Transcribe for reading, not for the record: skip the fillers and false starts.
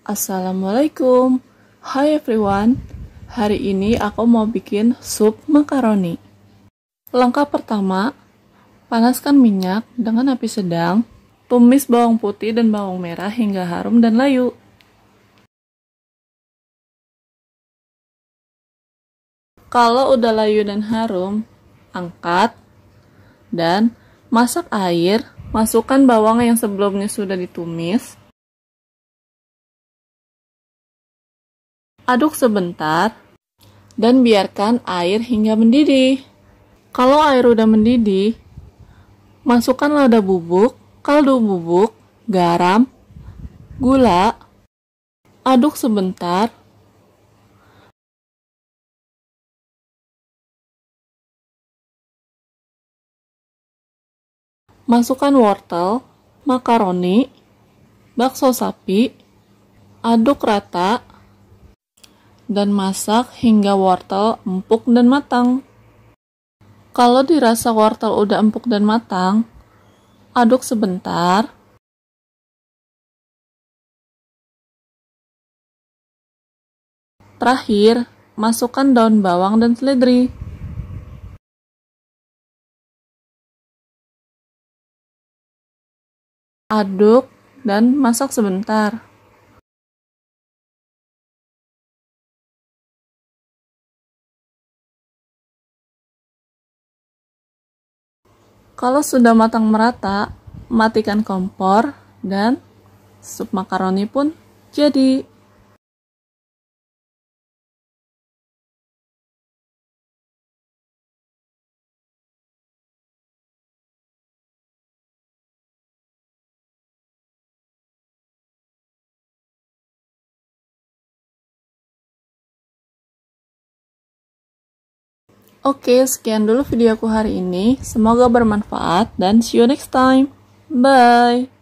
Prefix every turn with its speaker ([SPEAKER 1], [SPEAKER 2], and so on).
[SPEAKER 1] Assalamualaikum. Hi everyone. Hari ini aku mau bikin sup makaroni. Langkah pertama, panaskan minyak dengan api sedang. Tumis bawang putih dan bawang merah hingga harum dan layu. Kalau udah layu dan harum, angkat dan masak air. Masukkan bawang yang sebelumnya sudah ditumis. Aduk sebentar dan biarkan air hingga mendidih. Kalau air udah mendidih, masukkan lada bubuk, kaldu bubuk, garam, gula. Aduk sebentar. Masukkan wortel, makaroni, bakso sapi. Aduk rata dan masak hingga wortel empuk dan matang. Kalau dirasa wortel udah empuk dan matang, aduk sebentar. Terakhir, masukkan daun bawang dan seledri. Aduk dan masak sebentar. Kalau sudah matang merata, matikan kompor dan sup makaroni pun jadi. Oke, sekian dulu videoku hari ini. Semoga bermanfaat dan see you next time. Bye!